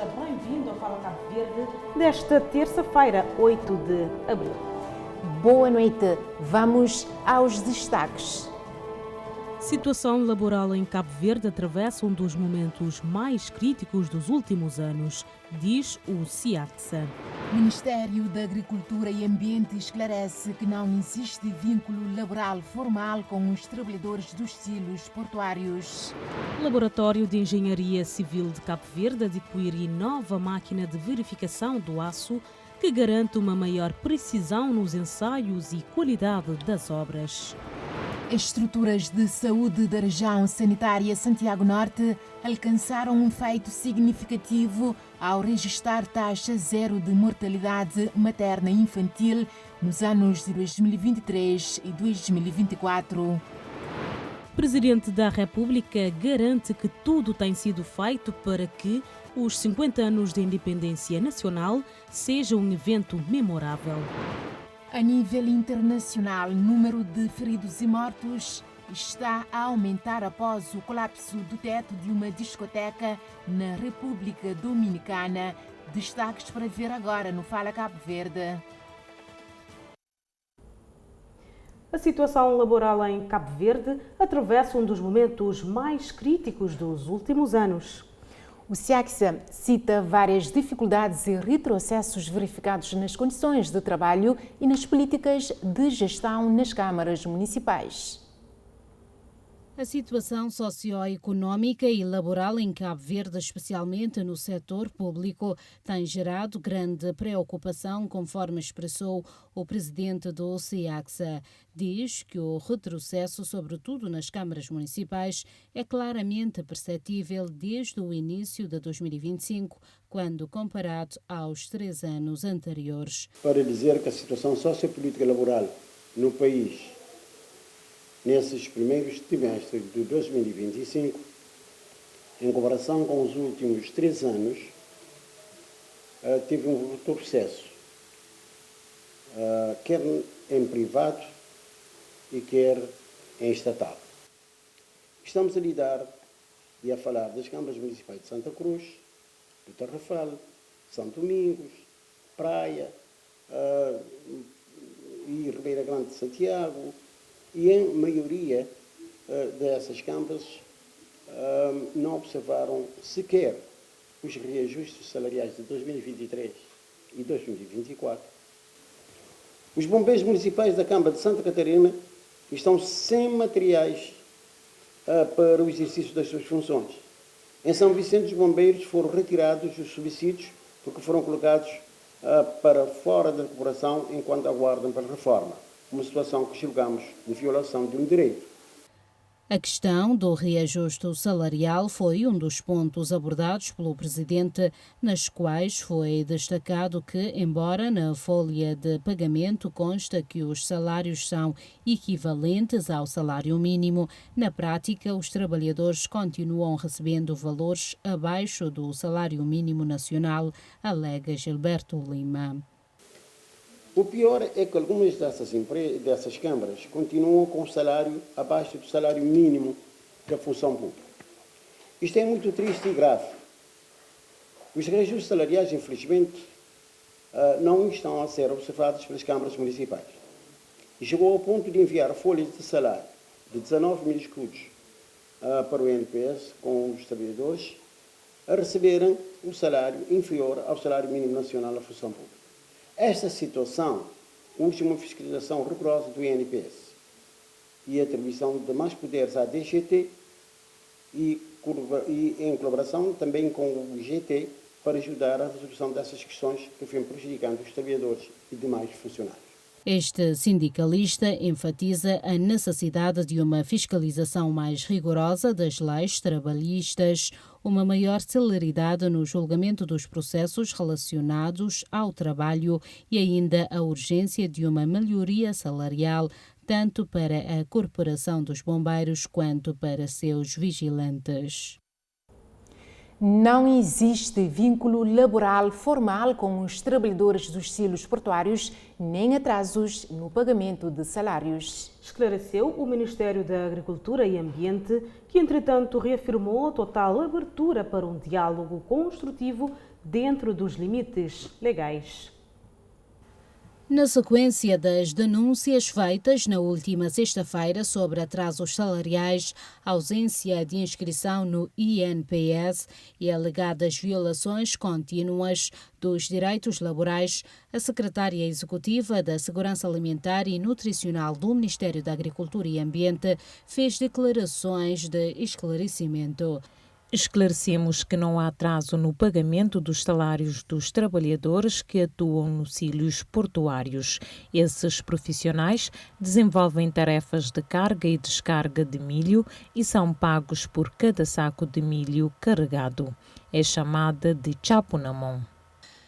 seja bem-vindo ao Fala Cabo Verde desta terça-feira, 8 de abril. Boa noite, vamos aos destaques. Situação laboral em Cabo Verde atravessa um dos momentos mais críticos dos últimos anos, diz o SIACSA. O Ministério da Agricultura e Ambiente esclarece que não existe vínculo laboral formal com os trabalhadores dos silos portuários. O Laboratório de Engenharia Civil de Cabo Verde adquire nova máquina de verificação do aço que garante uma maior precisão nos ensaios e qualidade das obras. Estruturas de saúde da região sanitária Santiago Norte alcançaram um feito significativo ao registrar taxa zero de mortalidade materna e infantil nos anos de 2023 e 2024. O Presidente da República garante que tudo tem sido feito para que os 50 anos de independência nacional seja um evento memorável. A nível internacional, o número de feridos e mortos está a aumentar após o colapso do teto de uma discoteca na República Dominicana. Destaques para ver agora no Fala Cabo Verde. A situação laboral em Cabo Verde atravessa um dos momentos mais críticos dos últimos anos. O SIACSA cita várias dificuldades e retrocessos verificados nas condições de trabalho e nas políticas de gestão nas câmaras municipais. A situação socioeconómica e laboral em Cabo Verde, especialmente no setor público, tem gerado grande preocupação, conforme expressou o presidente do SIACSA. Diz que o retrocesso, sobretudo nas câmaras municipais, é claramente perceptível desde o início de 2025, quando comparado aos 3 anos anteriores. Para dizer que a situação sociopolítica e laboral no país nesses primeiros trimestres de 2025, em comparação com os últimos 3 anos, teve um retrocesso, quer em privado e quer em estatal. Estamos a lidar e a falar das câmaras municipais de Santa Cruz, do Tarrafal, São Domingos, Praia e Ribeira Grande de Santiago. E em maioria dessas câmaras não observaram sequer os reajustes salariais de 2023 e 2024. Os bombeiros municipais da Câmara de Santa Catarina estão sem materiais para o exercício das suas funções. Em São Vicente, os bombeiros foram retirados os subsídios porque foram colocados para fora da corporação enquanto aguardam pela reforma. Uma situação que julgamos de violação de um direito. A questão do reajuste salarial foi um dos pontos abordados pelo Presidente, nas quais foi destacado que, embora na folha de pagamento consta que os salários são equivalentes ao salário mínimo, na prática os trabalhadores continuam recebendo valores abaixo do salário mínimo nacional, alega Gilberto Lima. O pior é que algumas dessas câmaras continuam com o salário abaixo do salário mínimo da função pública. Isto é muito triste e grave. Os reajustes salariais, infelizmente, não estão a ser observados pelas câmaras municipais. E chegou ao ponto de enviar folhas de salário de 19 mil escudos para o INPS, com os trabalhadores, a receberem um salário inferior ao salário mínimo nacional da função pública. Esta situação urge uma fiscalização rigorosa do INPS e a atribuição de mais poderes à DGT e em colaboração também com o GT para ajudar a resolução dessas questões que vêm prejudicando os trabalhadores e demais funcionários. Este sindicalista enfatiza a necessidade de uma fiscalização mais rigorosa das leis trabalhistas, uma maior celeridade no julgamento dos processos relacionados ao trabalho e ainda a urgência de uma melhoria salarial, tanto para a Corporação dos Bombeiros quanto para seus vigilantes. Não existe vínculo laboral formal com os trabalhadores dos silos portuários, nem atrasos no pagamento de salários. Esclareceu o Ministério da Agricultura e Ambiente, que entretanto reafirmou a total abertura para um diálogo construtivo dentro dos limites legais. Na sequência das denúncias feitas na última sexta-feira sobre atrasos salariais, ausência de inscrição no INPS e alegadas violações contínuas dos direitos laborais, a secretária executiva da Segurança Alimentar e Nutricional do Ministério da Agricultura e Ambiente fez declarações de esclarecimento. Esclarecemos que não há atraso no pagamento dos salários dos trabalhadores que atuam nos cílios portuários. Esses profissionais desenvolvem tarefas de carga e descarga de milho e são pagos por cada saco de milho carregado. É chamada de chapo na mão.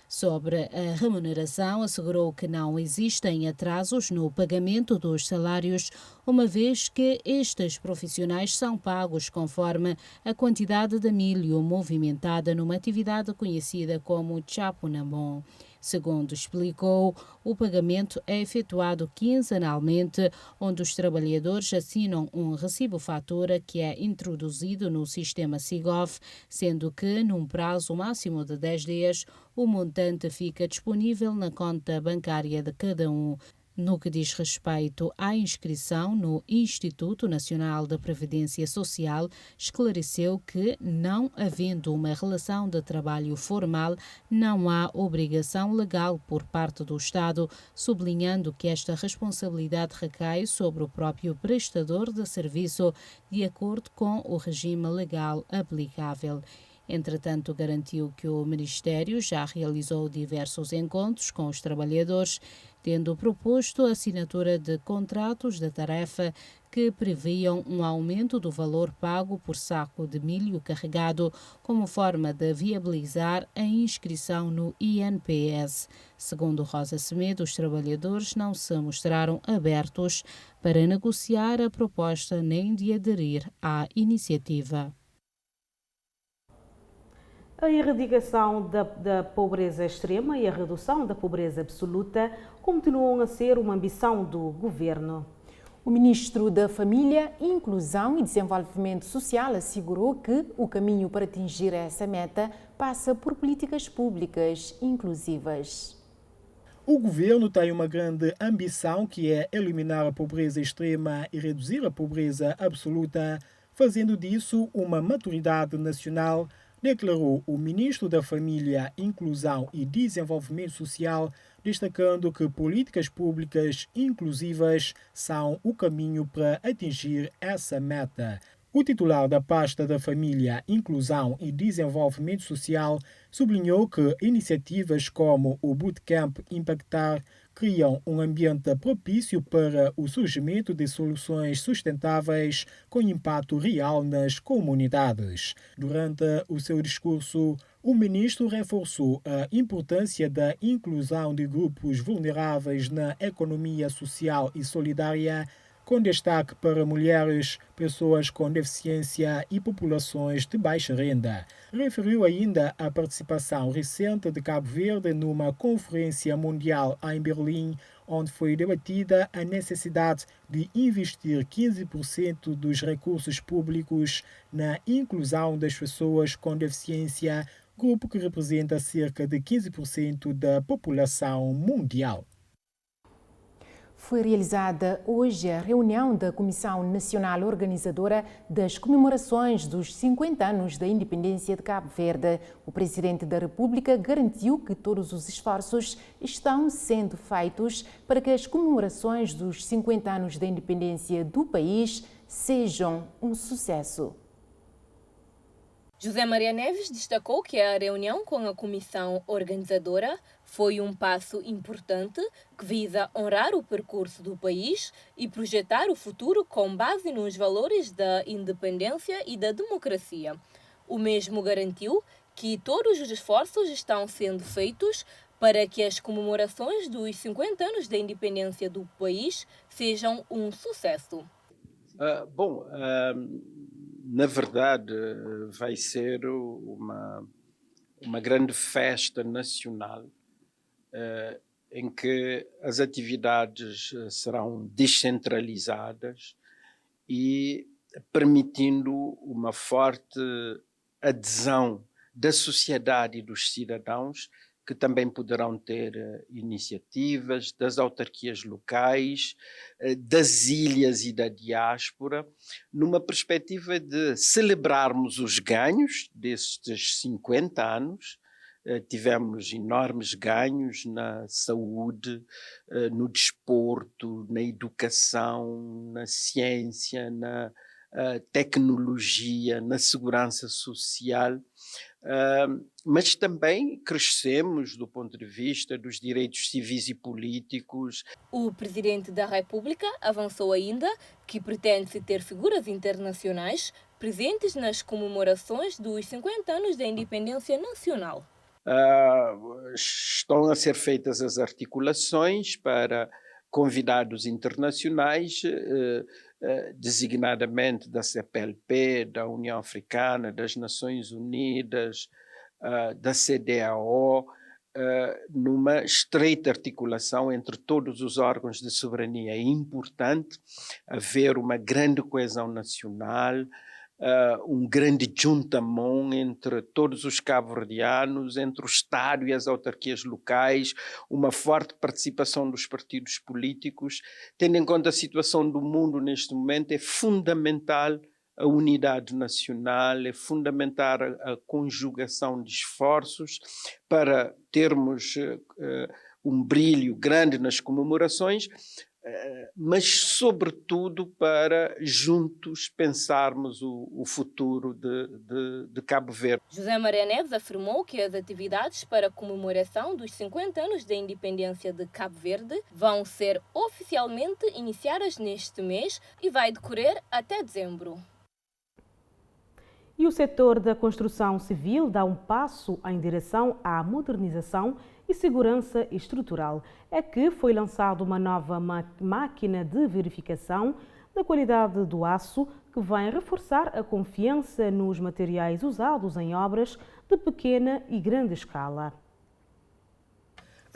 Sobre a remuneração, assegurou que não existem atrasos no pagamento dos salários, uma vez que estes profissionais são pagos conforme a quantidade de milho movimentada numa atividade conhecida como chapo na mão. Segundo explicou, o pagamento é efetuado quinzenalmente, onde os trabalhadores assinam um recibo-fatura que é introduzido no sistema SIGOV, sendo que, num prazo máximo de 10 dias, o montante fica disponível na conta bancária de cada um. No que diz respeito à inscrição no Instituto Nacional da Previdência Social, esclareceu que, não havendo uma relação de trabalho formal, não há obrigação legal por parte do Estado, sublinhando que esta responsabilidade recai sobre o próprio prestador de serviço, de acordo com o regime legal aplicável. Entretanto, garantiu que o Ministério já realizou diversos encontros com os trabalhadores, tendo proposto a assinatura de contratos de tarefa que previam um aumento do valor pago por saco de milho carregado, como forma de viabilizar a inscrição no INPS. Segundo Rosa Semedo, os trabalhadores não se mostraram abertos para negociar a proposta nem de aderir à iniciativa. A erradicação da pobreza extrema e a redução da pobreza absoluta continuam a ser uma ambição do governo. O ministro da Família, Inclusão e Desenvolvimento Social assegurou que o caminho para atingir essa meta passa por políticas públicas inclusivas. O governo tem uma grande ambição, que é eliminar a pobreza extrema e reduzir a pobreza absoluta, fazendo disso uma maturidade nacional, declarou o ministro da Família, Inclusão e Desenvolvimento Social, destacando que políticas públicas inclusivas são o caminho para atingir essa meta. O titular da pasta da Família, Inclusão e Desenvolvimento Social sublinhou que iniciativas como o Bootcamp Impactar criam um ambiente propício para o surgimento de soluções sustentáveis com impacto real nas comunidades. Durante o seu discurso, o ministro reforçou a importância da inclusão de grupos vulneráveis na economia social e solidária, com destaque para mulheres, pessoas com deficiência e populações de baixa renda. Referiu ainda a participação recente de Cabo Verde numa conferência mundial em Berlim, onde foi debatida a necessidade de investir 15% dos recursos públicos na inclusão das pessoas com deficiência, grupo que representa cerca de 15% da população mundial. Foi realizada hoje a reunião da Comissão Nacional Organizadora das comemorações dos 50 anos da independência de Cabo Verde. O Presidente da República garantiu que todos os esforços estão sendo feitos para que as comemorações dos 50 anos da independência do país sejam um sucesso. José Maria Neves destacou que a reunião com a comissão organizadora foi um passo importante que visa honrar o percurso do país e projetar o futuro com base nos valores da independência e da democracia. O mesmo garantiu que todos os esforços estão sendo feitos para que as comemorações dos 50 anos da independência do país sejam um sucesso. Na verdade, vai ser uma grande festa nacional em que as atividades serão descentralizadas e permitindo uma forte adesão da sociedade e dos cidadãos, que também poderão ter iniciativas, das autarquias locais, das ilhas e da diáspora, numa perspectiva de celebrarmos os ganhos destes 50 anos. Tivemos enormes ganhos na saúde, no desporto, na educação, na ciência, na tecnologia, na segurança social, mas também crescemos do ponto de vista dos direitos civis e políticos. O Presidente da República avançou ainda que pretende ter figuras internacionais presentes nas comemorações dos 50 anos da independência nacional. Estão a ser feitas as articulações para convidados internacionais, designadamente da CPLP, da União Africana, das Nações Unidas, da CEDEAO, numa estreita articulação entre todos os órgãos de soberania. É importante haver uma grande coesão nacional, um grande juntamão entre todos os cabo-verdianos, entre o Estado e as autarquias locais, uma forte participação dos partidos políticos. Tendo em conta a situação do mundo neste momento, é fundamental a unidade nacional, é fundamental a conjugação de esforços para termos um brilho grande nas comemorações, mas sobretudo para juntos pensarmos o futuro de Cabo Verde. José Maria Neves afirmou que as atividades para a comemoração dos 50 anos da independência de Cabo Verde vão ser oficialmente iniciadas neste mês e vai decorrer até dezembro. E o setor da construção civil dá um passo em direção à modernização e segurança estrutural. É que foi lançada uma nova máquina de verificação da qualidade do aço que vai reforçar a confiança nos materiais usados em obras de pequena e grande escala.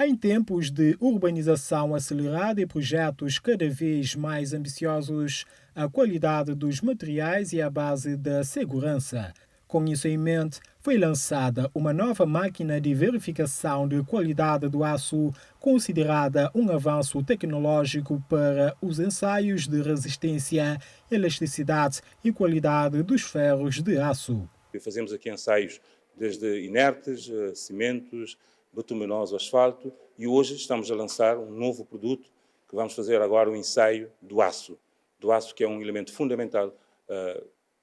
Em tempos de urbanização acelerada e projetos cada vez mais ambiciosos, a qualidade dos materiais é a base da segurança. Com isso em mente, foi lançada uma nova máquina de verificação de qualidade do aço, considerada um avanço tecnológico para os ensaios de resistência, elasticidade e qualidade dos ferros de aço. Fazemos aqui ensaios desde inertes, cimentos, betuminoso, asfalto, e hoje estamos a lançar um novo produto que vamos fazer agora o ensaio do aço que é um elemento fundamental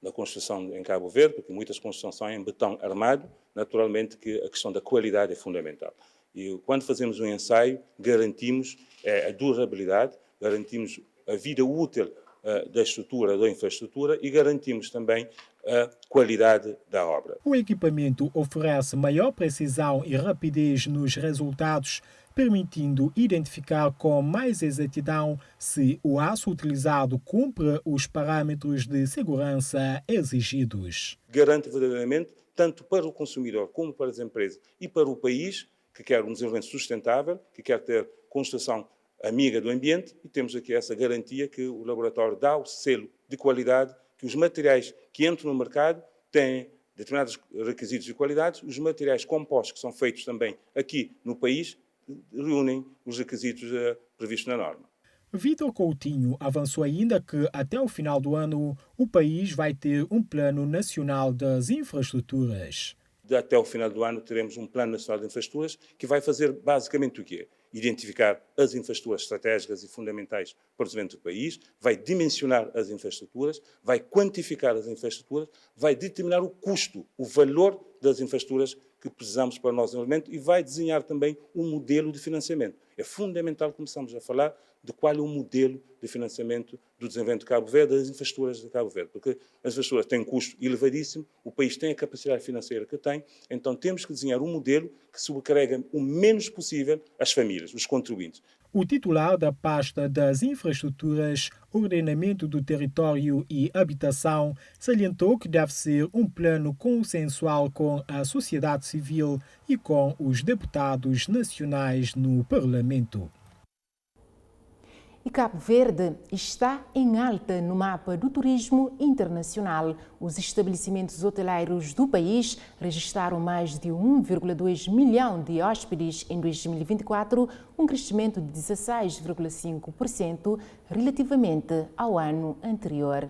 da construção em Cabo Verde, porque muitas construções são em betão armado, naturalmente que a questão da qualidade é fundamental. E quando fazemos um ensaio, garantimos a durabilidade, garantimos a vida útil da estrutura, da infraestrutura e garantimos também a qualidade da obra. O equipamento oferece maior precisão e rapidez nos resultados, permitindo identificar com mais exatidão se o aço utilizado cumpre os parâmetros de segurança exigidos. Garante verdadeiramente, tanto para o consumidor como para as empresas e para o país, que quer um desenvolvimento sustentável, que quer ter construção amiga do ambiente, e temos aqui essa garantia que o laboratório dá o selo de qualidade, que os materiais que entram no mercado têm determinados requisitos de qualidade, os materiais compostos que são feitos também aqui no país reúnem os requisitos previstos na norma. Vítor Coutinho avançou ainda que até o final do ano o país vai ter um plano nacional das infraestruturas. Até o final do ano teremos um plano nacional de infraestruturas que vai fazer basicamente o quê? Identificar as infraestruturas estratégicas e fundamentais para o desenvolvimento do país, vai dimensionar as infraestruturas, vai quantificar as infraestruturas, vai determinar o custo, o valor das infraestruturas que precisamos para o nosso desenvolvimento e vai desenhar também um modelo de financiamento. É fundamental começarmos a falar de qual é o modelo de financiamento do desenvolvimento de Cabo Verde, das infraestruturas de Cabo Verde, porque as infraestruturas têm um custo elevadíssimo, o país tem a capacidade financeira que tem, então temos que desenhar um modelo que sobrecarrega o menos possível as famílias, os contribuintes. O titular da pasta das infraestruturas, ordenamento do território e habitação salientou que deve ser um plano consensual com a sociedade civil e com os deputados nacionais no Parlamento. E Cabo Verde está em alta no mapa do turismo internacional. Os estabelecimentos hoteleiros do país registraram mais de 1,2 milhão de hóspedes em 2024, um crescimento de 16,5% relativamente ao ano anterior.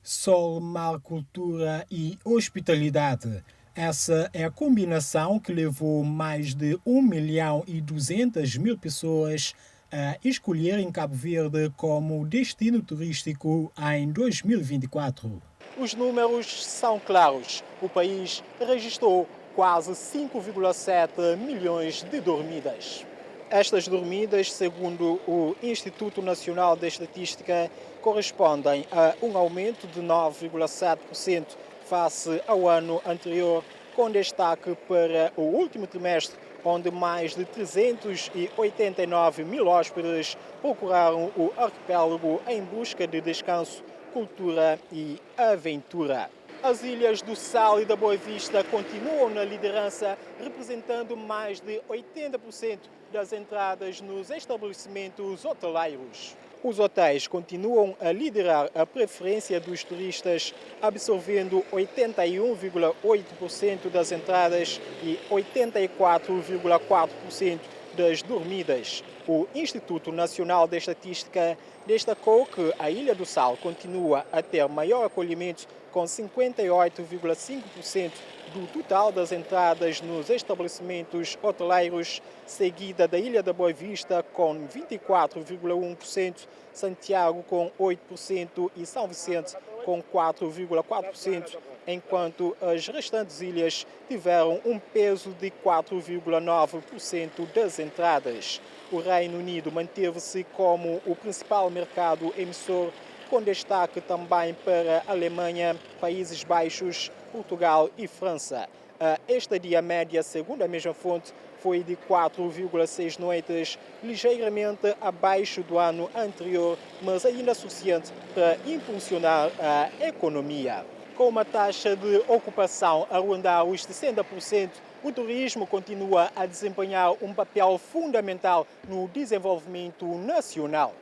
Sol, mar, cultura e hospitalidade. Essa é a combinação que levou mais de 1.200.000 pessoas a escolherem Cabo Verde como destino turístico em 2024. Os números são claros. O país registrou quase 5,7 milhões de dormidas. Estas dormidas, segundo o Instituto Nacional de Estatística, correspondem a um aumento de 9,7% face ao ano anterior, com destaque para o último trimestre, onde mais de 389 mil hóspedes procuraram o arquipélago em busca de descanso, cultura e aventura. As Ilhas do Sal e da Boa Vista continuam na liderança, representando mais de 80% das entradas nos estabelecimentos hoteleiros. Os hotéis continuam a liderar a preferência dos turistas, absorvendo 81,8% das entradas e 84,4% das dormidas. O Instituto Nacional de Estatística destacou que a Ilha do Sal continua a ter maior acolhimento, com 58,5% do total das entradas nos estabelecimentos hoteleiros, seguida da Ilha da Boa Vista com 24,1%, Santiago com 8% e São Vicente com 4,4%, enquanto as restantes ilhas tiveram um peso de 4,9% das entradas. O Reino Unido manteve-se como o principal mercado emissor, com destaque também para a Alemanha, Países Baixos, Portugal e França. A estadia média, segundo a mesma fonte, foi de 4,6 noites, ligeiramente abaixo do ano anterior, mas ainda suficiente para impulsionar a economia. Com uma taxa de ocupação a rondar os 60%, o turismo continua a desempenhar um papel fundamental no desenvolvimento nacional.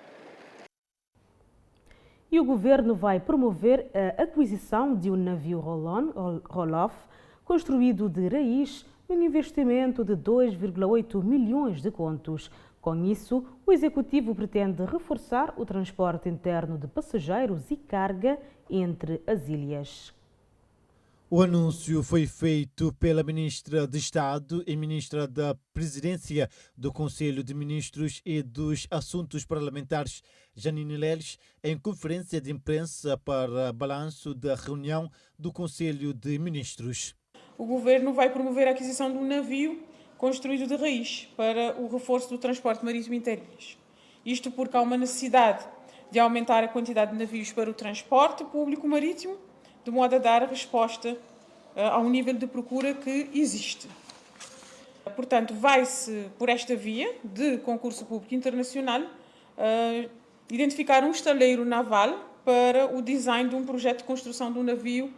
E o governo vai promover a aquisição de um navio roll-off construído de raiz num investimento de 2,8 milhões de contos. Com isso, o executivo pretende reforçar o transporte interno de passageiros e carga entre as ilhas. O anúncio foi feito pela Ministra de Estado e Ministra da Presidência do Conselho de Ministros e dos Assuntos Parlamentares, Janine Leles, em conferência de imprensa para balanço da reunião do Conselho de Ministros. O Governo vai promover a aquisição de um navio construído de raiz para o reforço do transporte marítimo interilhas. Isto porque há uma necessidade de aumentar a quantidade de navios para o transporte público marítimo, de modo a dar resposta ao nível de procura que existe. Portanto, vai-se por esta via de concurso público internacional identificar um estaleiro naval para o design de um projeto de construção de um navio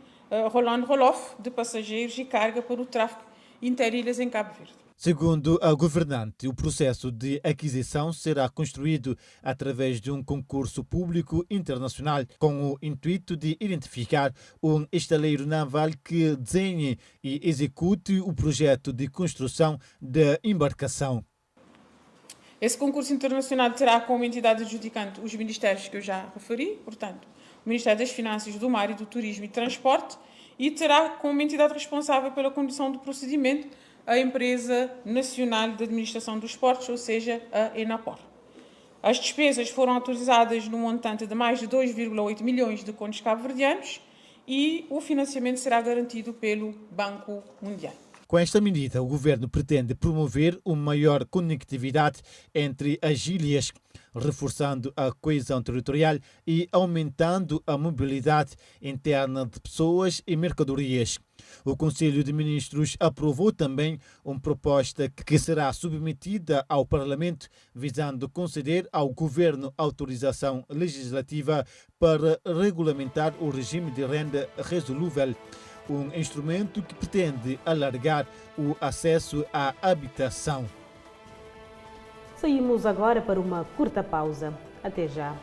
roll-on-roll-off de passageiros e carga para o tráfego interilhas em Cabo Verde. Segundo a governante, o processo de aquisição será construído através de um concurso público internacional com o intuito de identificar um estaleiro naval que desenhe e execute o projeto de construção da embarcação. Esse concurso internacional terá como entidade adjudicante os ministérios que eu já referi, portanto, o Ministério das Finanças, do Mar e do Turismo e Transporte, e terá como entidade responsável pela condução do procedimento a Empresa Nacional de Administração dos Portos, ou seja, a ENAPOR. As despesas foram autorizadas num montante de mais de 2,8 milhões de contos cabo-verdianos e o financiamento será garantido pelo Banco Mundial. Com esta medida, o governo pretende promover uma maior conectividade entre as ilhas, reforçando a coesão territorial e aumentando a mobilidade interna de pessoas e mercadorias. O Conselho de Ministros aprovou também uma proposta que será submetida ao Parlamento, visando conceder ao Governo autorização legislativa para regulamentar o regime de renda resolúvel, um instrumento que pretende alargar o acesso à habitação. Saímos agora para uma curta pausa. Até já.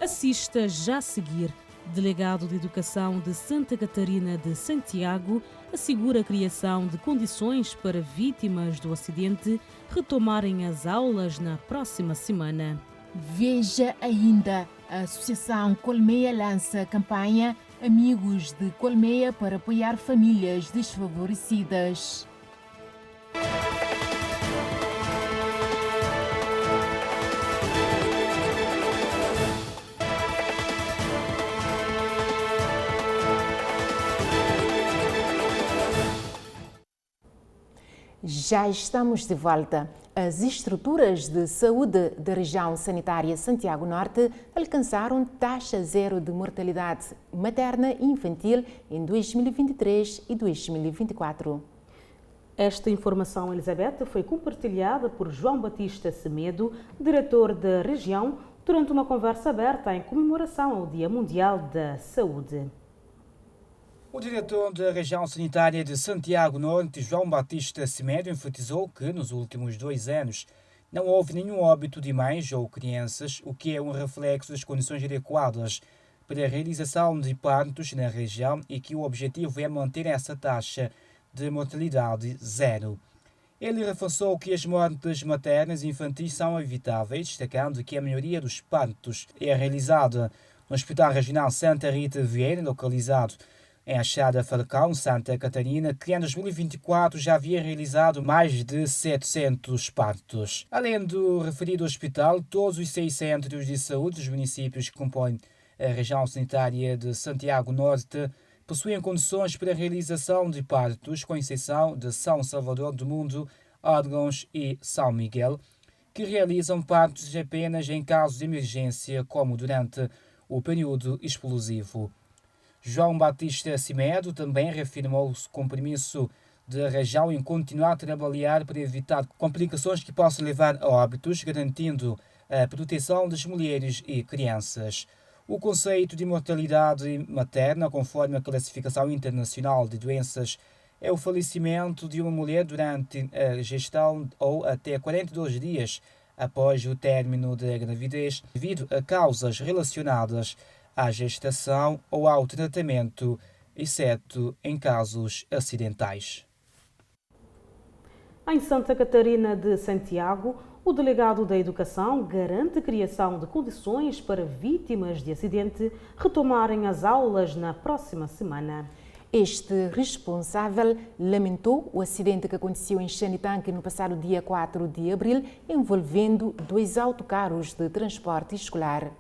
Assista já a seguir. Delegado de Educação de Santa Catarina de Santiago assegura a criação de condições para vítimas do acidente retomarem as aulas na próxima semana. Veja ainda, a Associação Colmeia lança a campanha Amigos de Colmeia para apoiar famílias desfavorecidas. Já estamos de volta. As estruturas de saúde da região sanitária Santiago Norte alcançaram taxa zero de mortalidade materna e infantil em 2023 e 2024. Esta informação, Elizabeth, foi compartilhada por João Batista Semedo, diretor da região, durante uma conversa aberta em comemoração ao Dia Mundial da Saúde. O diretor da região sanitária de Santiago Norte, João Batista Semedo, enfatizou que nos últimos 2 anos não houve nenhum óbito de mães ou crianças, o que é um reflexo das condições adequadas para a realização de partos na região e que o objetivo é manter essa taxa de mortalidade zero. Ele reforçou que as mortes maternas e infantis são evitáveis, destacando que a maioria dos partos é realizada no Hospital Regional Santa Rita Vieira, localizado em Achada Falcão, Santa Catarina, que em 2024 já havia realizado mais de 700 partos. Além do referido hospital, todos os 6 centros de saúde dos municípios que compõem a região sanitária de Santiago Norte possuem condições para a realização de partos, com exceção de São Salvador do Mundo, Órgãos e São Miguel, que realizam partos apenas em casos de emergência, como durante o período explosivo. João Batista Semedo também reafirmou o compromisso da região em continuar a trabalhar para evitar complicações que possam levar a óbitos, garantindo a proteção das mulheres e crianças. O conceito de mortalidade materna, conforme a Classificação Internacional de Doenças, é o falecimento de uma mulher durante a gestação ou até 42 dias após o término da gravidez, devido a causas relacionadas à gestação ou ao tratamento, exceto em casos acidentais. Em Santa Catarina de Santiago, o delegado da Educação garante a criação de condições para vítimas de acidente retomarem as aulas na próxima semana. Este responsável lamentou o acidente que aconteceu em Xanitanque no passado dia 4 de abril, envolvendo 2 autocarros de transporte escolar.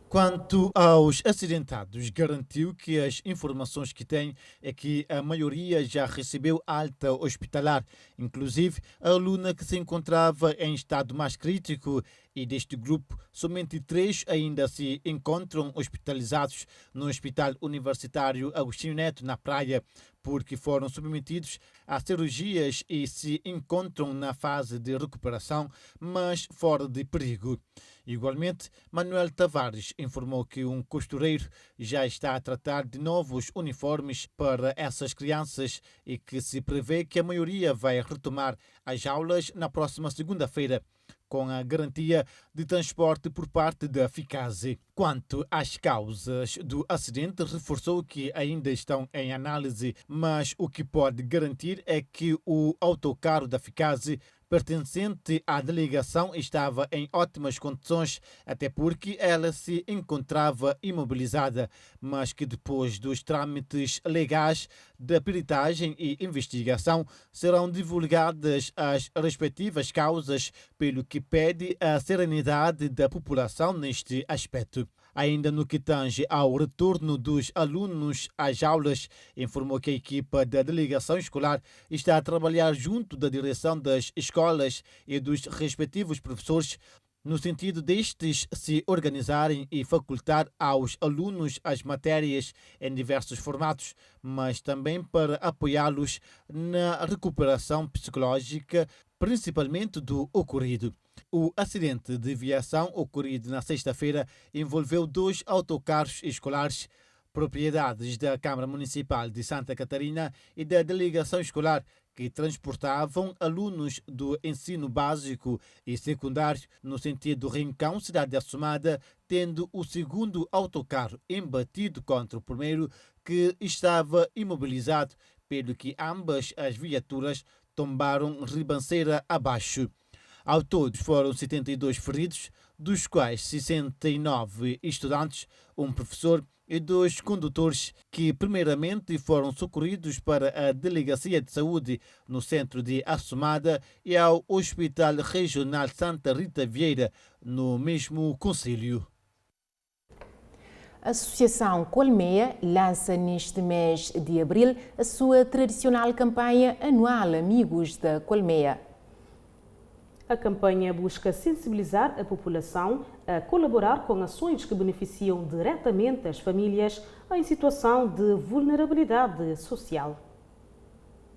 Quanto aos acidentados, garantiu que as informações que tem é que a maioria já recebeu alta hospitalar, inclusive a aluna que se encontrava em estado mais crítico, e deste grupo, somente 3 ainda se encontram hospitalizados no Hospital Universitário Agostinho Neto, na Praia, porque foram submetidos a cirurgias e se encontram na fase de recuperação, mas fora de perigo. Igualmente, Manuel Tavares informou que um costureiro já está a tratar de novos uniformes para essas crianças e que se prevê que a maioria vai retomar as aulas na próxima segunda-feira, com a garantia de transporte por parte da Ficase. Quanto às causas do acidente, reforçou que ainda estão em análise, mas o que pode garantir é que o autocarro da Ficase pertencente à delegação estava em ótimas condições, até porque ela se encontrava imobilizada, mas que depois dos trâmites legais da peritagem e investigação serão divulgadas as respectivas causas, pelo que pede a serenidade da população neste aspecto. Ainda no que tange ao retorno dos alunos às aulas, informou que a equipa da delegação escolar está a trabalhar junto da direção das escolas e dos respectivos professores, no sentido destes se organizarem e facultar aos alunos as matérias em diversos formatos, mas também para apoiá-los na recuperação psicológica, principalmente do ocorrido. O acidente de viação ocorrido na sexta-feira envolveu 2 autocarros escolares, propriedades da Câmara Municipal de Santa Catarina e da Delegação Escolar, que transportavam alunos do ensino básico e secundário no sentido Rincão-Cidade Assumada, tendo o segundo autocarro embatido contra o primeiro, que estava imobilizado, pelo que ambas as viaturas tombaram ribanceira abaixo. Ao todo foram 72 feridos, dos quais 69 estudantes, um professor e 2 condutores, que primeiramente foram socorridos para a Delegacia de Saúde no centro de Assumada e ao Hospital Regional Santa Rita Vieira, no mesmo concelho. A Associação Colmeia lança neste mês de abril a sua tradicional campanha anual Amigos da Colmeia. A campanha busca sensibilizar a população a colaborar com ações que beneficiam diretamente as famílias em situação de vulnerabilidade social.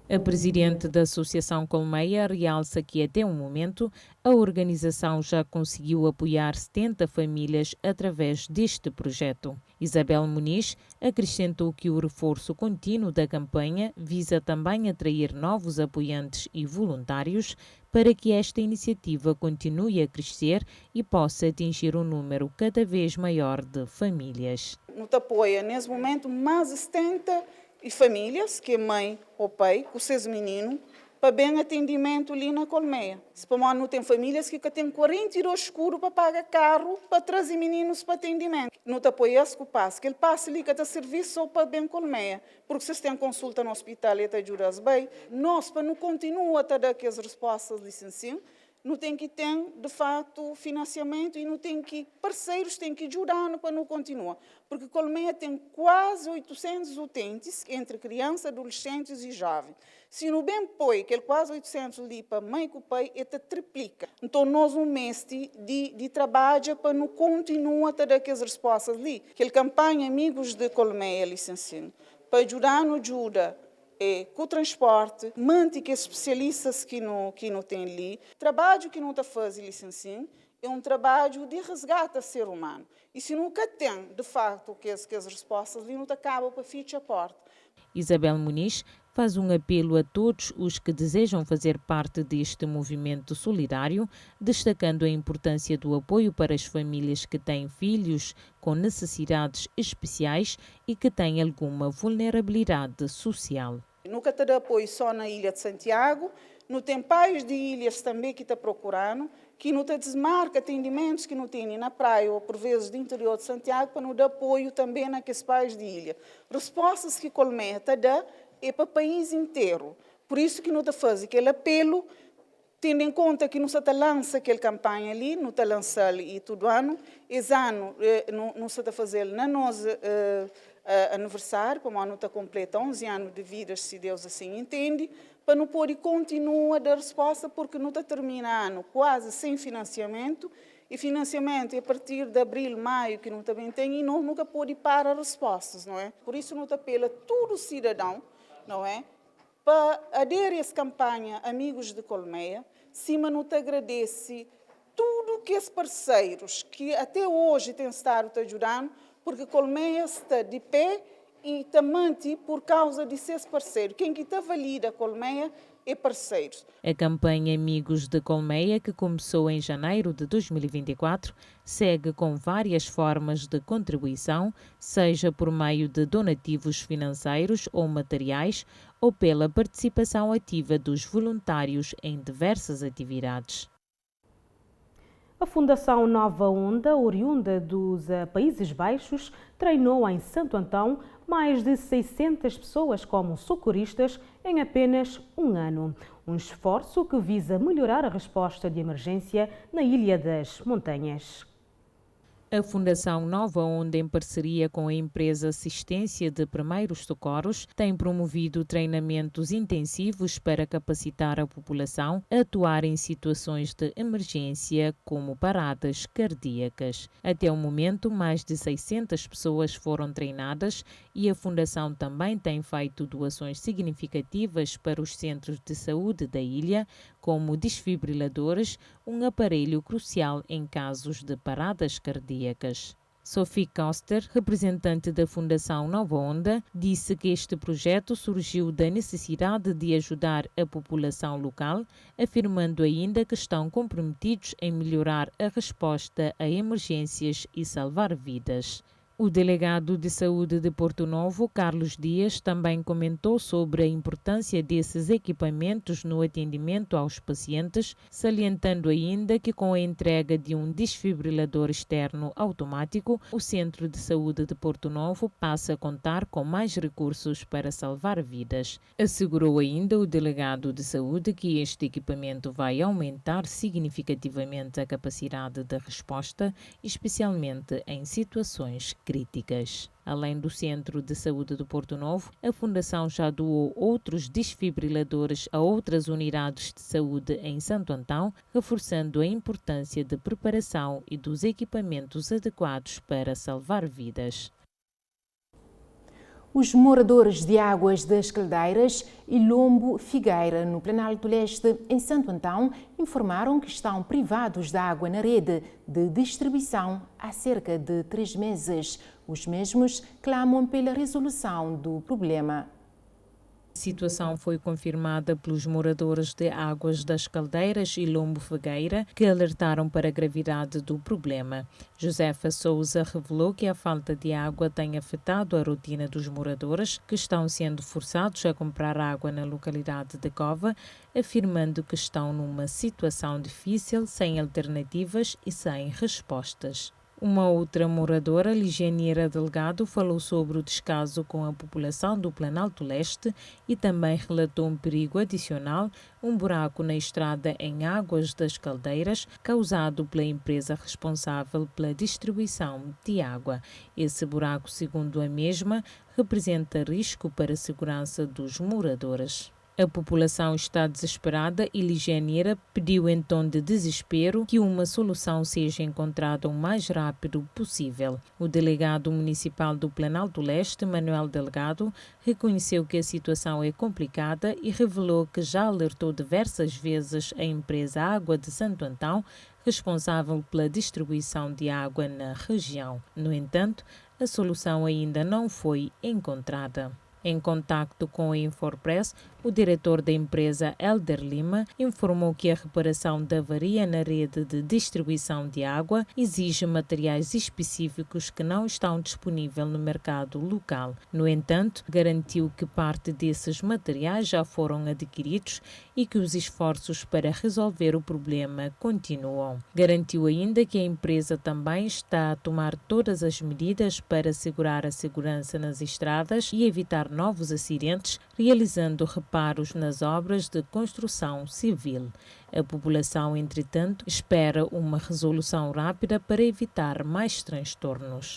A presidente da Associação Colmeia realça que, até o momento, a organização já conseguiu apoiar 70 famílias através deste projeto. Isabel Muniz acrescentou que o reforço contínuo da campanha visa também atrair novos apoiantes e voluntários para que esta iniciativa continue a crescer e possa atingir um número cada vez maior de famílias. Nos apoia, nesse momento, mais de 70 e famílias, que é mãe ou pai, com seus meninos, para bem atendimento ali na Colmeia. Se para nós não tem famílias que têm 40 euros escuro para pagar carro, para trazer meninos para atendimento. Não te apoias com o passo, que ele passa ali que tem serviço só para bem Colmeia. Porque se você tem consulta no hospital e te ajudas bem, nós, para não continuar a dar aquelas respostas licenciadas, não tem que ter, de fato, financiamento e não tem que parceiros têm que ajudar para não continuar. Porque Colmeia tem quase 800 utentes entre crianças, adolescentes e jovens. Se não bem põe aquele quase 800 ali para mãe e pai, ele triplica. Então, nós um mês de trabalho para não continuar a dar aquelas respostas ali. Aquela campanha Amigos de Colmeia, licenciado, para ajudar, não ajuda. Com o transporte, manter que especialistas que não têm ali. O trabalho que não está fazendo, licenciado, é um trabalho de resgate a ser humano. E se nunca tem, de facto, que as respostas ali, não acaba para fechar a porta. Isabel Muniz faz um apelo a todos os que desejam fazer parte deste movimento solidário, destacando a importância do apoio para as famílias que têm filhos com necessidades especiais e que têm alguma vulnerabilidade social. Nunca te dá apoio só na Ilha de Santiago, não tem pais de ilhas também que estão procurando, que não te desmarca atendimentos que não tem na praia ou por vezes do interior de Santiago para não dar apoio também naqueles pais de ilha. Respostas que Colmeia te dá é para o país inteiro. Por isso que não te faz aquele apelo, tendo em conta que não se lança aquela campanha ali, não te lança ali todo ano. Esse ano não se fazer na nosso aniversário, para nós não te completa 11 anos de vida, se Deus assim entende, para não poder continuar a dar resposta, porque não está terminando quase sem financiamento, e financiamento é a partir de abril, maio, que não também tem, e nós nunca podemos parar as respostas, não é? Por isso não te apela todo cidadão, não é? Para aderir a essa campanha Amigos de Colmeia, cima não te agradece tudo que os parceiros que até hoje têm estado te ajudando, porque Colmeia está de pé e também por causa de seus parceiros. Quem que está valida a Colmeia é parceiros. A campanha Amigos de Colmeia, que começou em janeiro de 2024, segue com várias formas de contribuição, seja por meio de donativos financeiros ou materiais, ou pela participação ativa dos voluntários em diversas atividades. A Fundação Nova Onda, oriunda dos Países Baixos, treinou em Santo Antão mais de 600 pessoas como socorristas em apenas um ano. Um esforço que visa melhorar a resposta de emergência na Ilha das Montanhas. A Fundação Nova Onda, em parceria com a empresa Assistência de Primeiros Socorros, tem promovido treinamentos intensivos para capacitar a população a atuar em situações de emergência, como paradas cardíacas. Até o momento, mais de 600 pessoas foram treinadas e a Fundação também tem feito doações significativas para os centros de saúde da ilha, como desfibriladores, um aparelho crucial em casos de paradas cardíacas. Sophie Koster, representante da Fundação Nova Onda, disse que este projeto surgiu da necessidade de ajudar a população local, afirmando ainda que estão comprometidos em melhorar a resposta a emergências e salvar vidas. O delegado de saúde de Porto Novo, Carlos Dias, também comentou sobre a importância desses equipamentos no atendimento aos pacientes, salientando ainda que com a entrega de um desfibrilador externo automático, o Centro de Saúde de Porto Novo passa a contar com mais recursos para salvar vidas. Assegurou ainda o delegado de saúde que este equipamento vai aumentar significativamente a capacidade de resposta, especialmente em situações críticas. Além do Centro de Saúde do Porto Novo, a Fundação já doou outros desfibriladores a outras unidades de saúde em Santo Antão, reforçando a importância de preparação e dos equipamentos adequados para salvar vidas. Os moradores de Águas das Caldeiras e Lombo Figueira, no Planalto Leste, em Santo Antão, informaram que estão privados de água na rede de distribuição há cerca de 3 meses. Os mesmos clamam pela resolução do problema. A situação foi confirmada pelos moradores de Águas das Caldeiras e Lombo Figueira, que alertaram para a gravidade do problema. Josefa Souza revelou que a falta de água tem afetado a rotina dos moradores, que estão sendo forçados a comprar água na localidade de Cova, afirmando que estão numa situação difícil, sem alternativas e sem respostas. Uma outra moradora, Ligeneira Delgado, falou sobre o descaso com a população do Planalto Leste e também relatou um perigo adicional, um buraco na estrada em Águas das Caldeiras, causado pela empresa responsável pela distribuição de água. Esse buraco, segundo a mesma, representa risco para a segurança dos moradores. A população está desesperada e Ligeneira pediu em tom de desespero que uma solução seja encontrada o mais rápido possível. O delegado municipal do Planalto Leste, Manuel Delgado, reconheceu que a situação é complicada e revelou que já alertou diversas vezes a empresa Água de Santo Antão, responsável pela distribuição de água na região. No entanto, a solução ainda não foi encontrada. Em contacto com a Infopress, o diretor da empresa, Helder Lima, informou que a reparação da avaria na rede de distribuição de água exige materiais específicos que não estão disponíveis no mercado local. No entanto, garantiu que parte desses materiais já foram adquiridos e que os esforços para resolver o problema continuam. Garantiu ainda que a empresa também está a tomar todas as medidas para assegurar a segurança nas estradas e evitar novos acidentes, realizando reparos nas obras de construção civil. A população, entretanto, espera uma resolução rápida para evitar mais transtornos.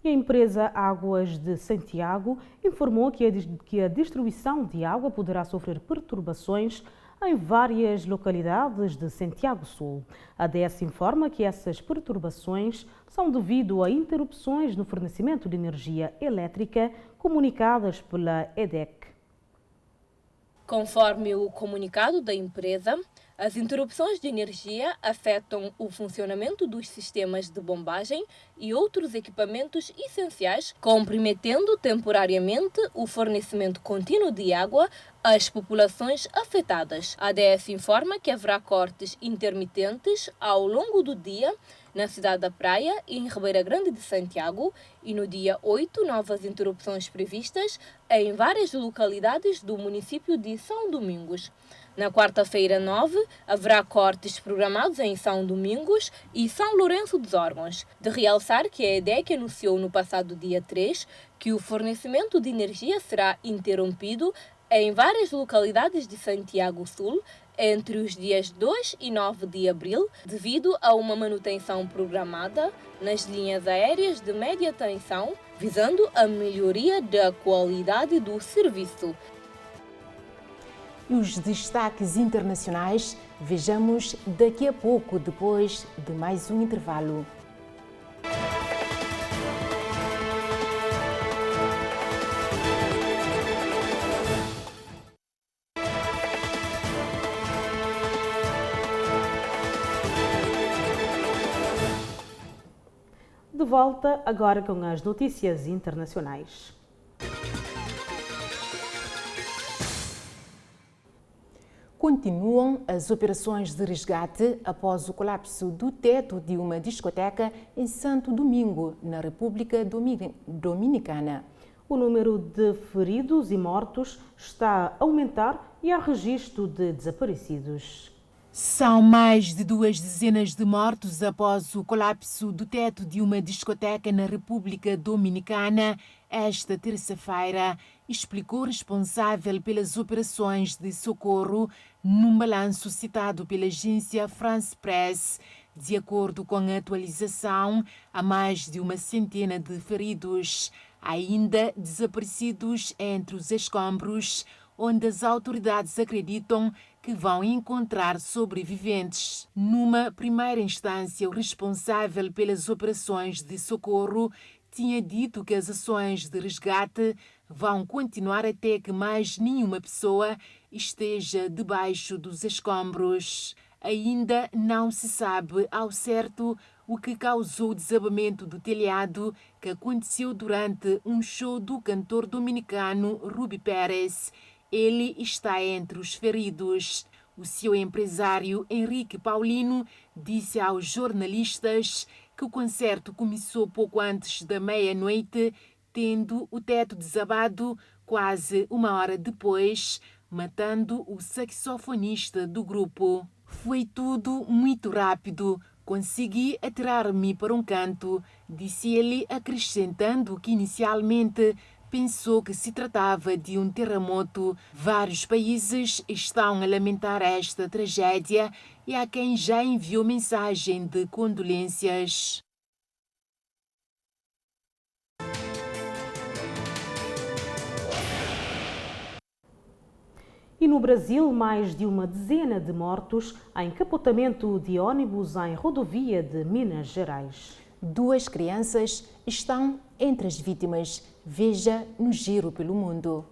E a empresa Águas de Santiago informou que a distribuição de água poderá sofrer perturbações em várias localidades de Santiago Sul. A ADS informa que essas perturbações são devido a interrupções no fornecimento de energia elétrica comunicadas pela EDEC. Conforme o comunicado da empresa, as interrupções de energia afetam o funcionamento dos sistemas de bombagem e outros equipamentos essenciais, comprometendo temporariamente o fornecimento contínuo de água às populações afetadas. A ADS informa que haverá cortes intermitentes ao longo do dia na cidade da Praia e em Ribeira Grande de Santiago e no dia 8 novas interrupções previstas em várias localidades do município de São Domingos. Na quarta-feira 9, haverá cortes programados em São Domingos e São Lourenço dos Órgãos. De realçar que a EDEC anunciou no passado dia 3 que o fornecimento de energia será interrompido em várias localidades de Santiago Sul entre os dias 2 e 9 de abril, devido a uma manutenção programada nas linhas aéreas de média tensão, visando a melhoria da qualidade do serviço. E os destaques internacionais vejamos daqui a pouco, depois de mais um intervalo. volta agora com as notícias internacionais. Continuam as operações de resgate após o colapso do teto de uma discoteca em Santo Domingo, na República Dominicana. O número de feridos e mortos está a aumentar e há registro de desaparecidos. São mais de 2 dezenas de mortos após o colapso do teto de uma discoteca na República Dominicana esta terça-feira, explicou o responsável pelas operações de socorro num balanço citado pela agência France Press. De acordo com a atualização, há mais de uma centena de feridos, ainda desaparecidos entre os escombros, onde as autoridades acreditam que vão encontrar sobreviventes. Numa primeira instância, o responsável pelas operações de socorro tinha dito que as ações de resgate vão continuar até que mais nenhuma pessoa esteja debaixo dos escombros. Ainda não se sabe ao certo o que causou o desabamento do telhado que aconteceu durante um show do cantor dominicano Ruby Pérez. Ele está entre os feridos. O seu empresário Henrique Paulino disse aos jornalistas que o concerto começou pouco antes da meia-noite, tendo o teto desabado quase uma hora depois, matando o saxofonista do grupo. Foi tudo muito rápido. Consegui atirar-me para um canto, disse ele, acrescentando que inicialmente pensou que se tratava de um terremoto. Vários países estão a lamentar esta tragédia e há quem já enviou mensagem de condolências. E no Brasil, mais de uma dezena de mortos em capotamento de ônibus em rodovia de Minas Gerais. 2 crianças estão entre as vítimas. Veja no Giro pelo Mundo.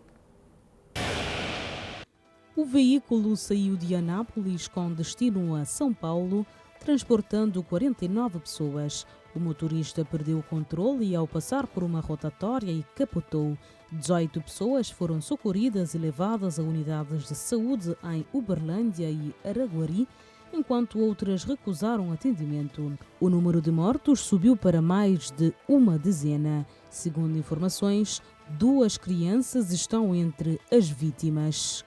O veículo saiu de Anápolis com destino a São Paulo, transportando 49 pessoas. O motorista perdeu o controle e, ao passar por uma rotatória, e capotou. 18 pessoas foram socorridas e levadas a unidades de saúde em Uberlândia e Araguari, enquanto outras recusaram atendimento. O número de mortos subiu para mais de uma dezena. Segundo informações, 2 crianças estão entre as vítimas.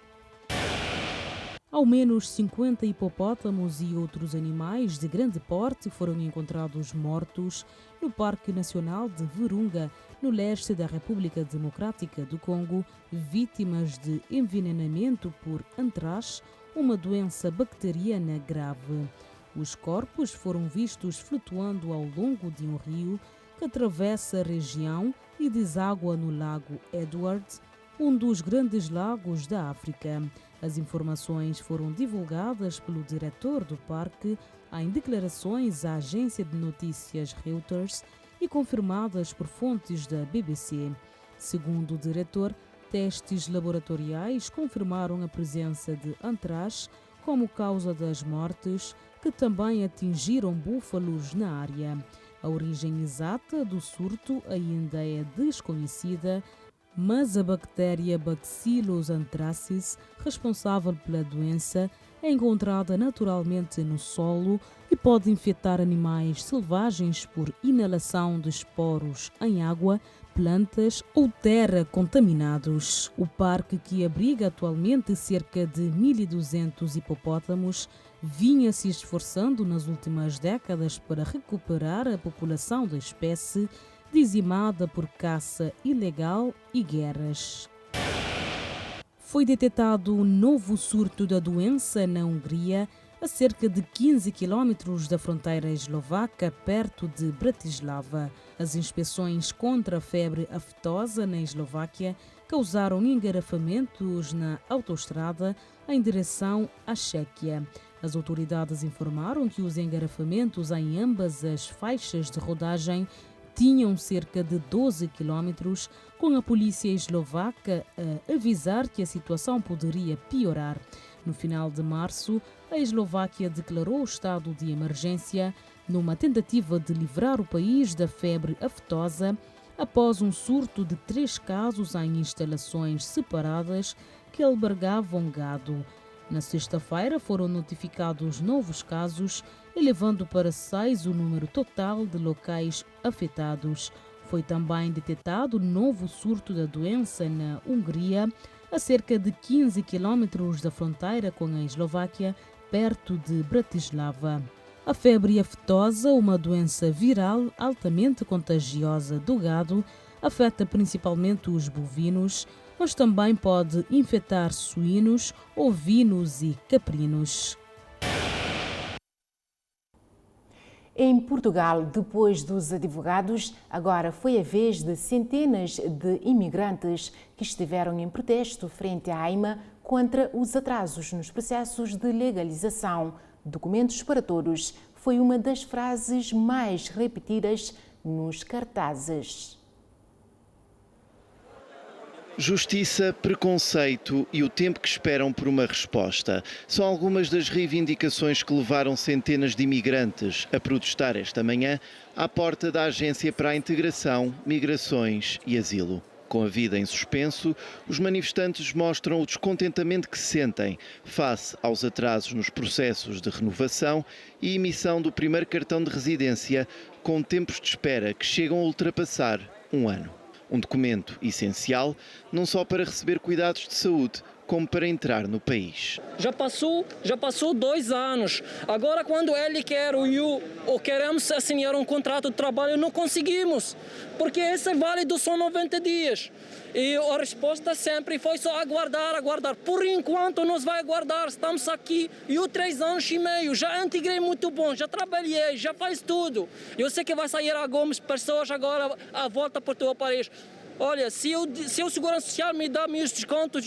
Ao menos 50 hipopótamos e outros animais de grande porte foram encontrados mortos no Parque Nacional de Virunga, no leste da República Democrática do Congo, vítimas de envenenamento por antrax, uma doença bacteriana grave. Os corpos foram vistos flutuando ao longo de um rio que atravessa a região e deságua no Lago Edward, um dos grandes lagos da África. As informações foram divulgadas pelo diretor do parque em declarações à agência de notícias Reuters e confirmadas por fontes da BBC. Segundo o diretor, testes laboratoriais confirmaram a presença de antrax como causa das mortes, que também atingiram búfalos na área. A origem exata do surto ainda é desconhecida, mas a bactéria Bacillus anthracis, responsável pela doença, é encontrada naturalmente no solo e pode infectar animais selvagens por inalação de esporos em água, plantas ou terra contaminados. O parque, que abriga atualmente cerca de 1.200 hipopótamos, vinha se esforçando nas últimas décadas para recuperar a população da espécie, dizimada por caça ilegal e guerras. Foi detectado um novo surto da doença na Hungria, a cerca de 15 quilômetros da fronteira eslovaca, perto de Bratislava. As inspeções contra a febre aftosa na Eslováquia causaram engarrafamentos na autoestrada em direção à Chequia. As autoridades informaram que os engarrafamentos em ambas as faixas de rodagem tinham cerca de 12 quilômetros, com a polícia eslovaca a avisar que a situação poderia piorar. No final de março, a Eslováquia declarou o estado de emergência numa tentativa de livrar o país da febre aftosa após um surto de 3 casos em instalações separadas que albergavam gado. Na sexta-feira foram notificados novos casos, elevando para 6 o número total de locais afetados. Foi também detectado novo surto da doença na Hungria, a cerca de 15 quilômetros da fronteira com a Eslováquia, perto de Bratislava. A febre aftosa, uma doença viral altamente contagiosa do gado, afeta principalmente os bovinos, mas também pode infectar suínos, ovinos e caprinos. Em Portugal, depois dos advogados, agora foi a vez de centenas de imigrantes que estiveram em protesto frente à AIMA contra os atrasos nos processos de legalização. Documentos para todos foi uma das frases mais repetidas nos cartazes. Justiça, preconceito e o tempo que esperam por uma resposta são algumas das reivindicações que levaram centenas de imigrantes a protestar esta manhã à porta da Agência para a Integração, Migrações e Asilo. Com a vida em suspenso, os manifestantes mostram o descontentamento que sentem face aos atrasos nos processos de renovação e emissão do primeiro cartão de residência, com tempos de espera que chegam a ultrapassar um ano. Um documento essencial, não só para receber cuidados de saúde, como para entrar no país. Já passou 2 anos. Agora, quando ele quer ou queremos assinar um contrato de trabalho, não conseguimos, porque esse é válido só 90 dias. E a resposta sempre foi só aguardar. Por enquanto, nós vai aguardar. Estamos aqui e 3 anos e meio. Já integrei muito bom, já trabalhei, já faz tudo. Eu sei que vai sair algumas pessoas agora à volta para o teu país. Olha, se o Segurança Social me dá meus descontos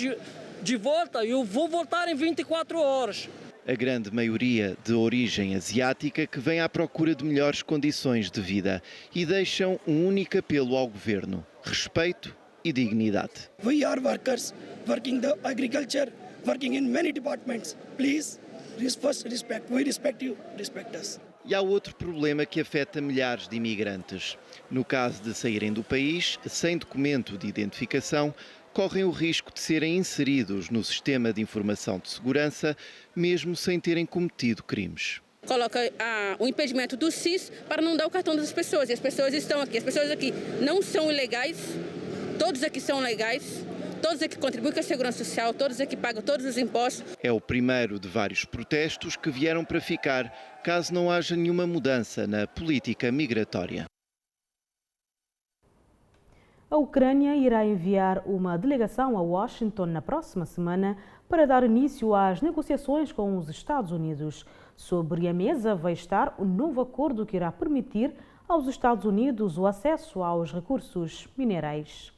de volta, eu vou voltar em 24 horas. A grande maioria de origem asiática que vem à procura de melhores condições de vida e deixam um único apelo ao governo: respeito e dignidade. We are workers working the agriculture, working in many departments. Please, first respect. We respect you, respect us. E há outro problema que afeta milhares de imigrantes. No caso de saírem do país sem documento de identificação, correm o risco de serem inseridos no sistema de informação de segurança, mesmo sem terem cometido crimes. Coloca o impedimento do SIS para não dar o cartão das pessoas. E as pessoas estão aqui. As pessoas aqui não são ilegais, todos aqui são legais, todos aqui contribuem com a Segurança Social, todos aqui pagam todos os impostos. É o primeiro de vários protestos que vieram para ficar, caso não haja nenhuma mudança na política migratória. A Ucrânia irá enviar uma delegação a Washington na próxima semana para dar início às negociações com os Estados Unidos. Sobre a mesa vai estar o novo acordo que irá permitir aos Estados Unidos o acesso aos recursos minerais.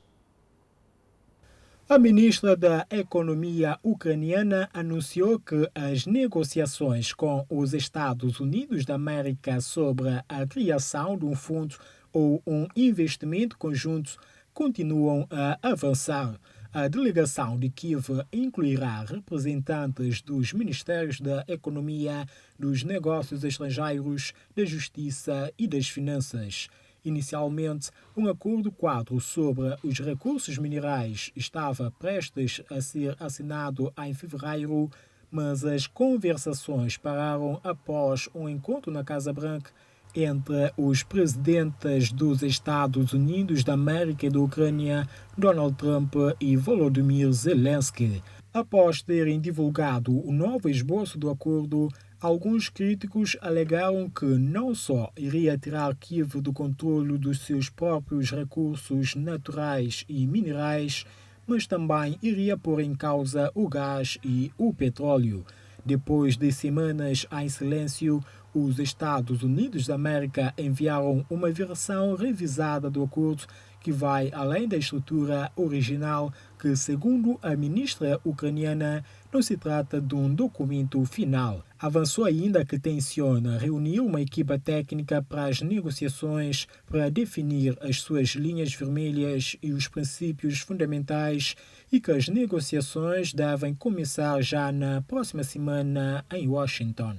A ministra da Economia ucraniana anunciou que as negociações com os Estados Unidos da América sobre a criação de um fundo ou um investimento conjunto continuam a avançar. A delegação de Kiev incluirá representantes dos Ministérios da Economia, dos Negócios Estrangeiros, da Justiça e das Finanças. Inicialmente, um acordo-quadro sobre os recursos minerais estava prestes a ser assinado em fevereiro, mas as conversações pararam após um encontro na Casa Branca entre os presidentes dos Estados Unidos da América e da Ucrânia, Donald Trump e Volodymyr Zelensky. Após terem divulgado o novo esboço do acordo, alguns críticos alegaram que não só iria tirar Kiev do controle dos seus próprios recursos naturais e minerais, mas também iria pôr em causa o gás e o petróleo. Depois de semanas em silêncio, os Estados Unidos da América enviaram uma versão revisada do acordo que vai além da estrutura original, que, segundo a ministra ucraniana, não se trata de um documento final. Avançou ainda que tenciona reunir uma equipa técnica para as negociações para definir as suas linhas vermelhas e os princípios fundamentais e que as negociações devem começar já na próxima semana em Washington.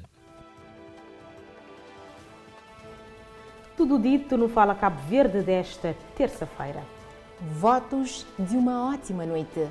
Tudo dito no Fala Cabo Verde desta terça-feira. Votos de uma ótima noite.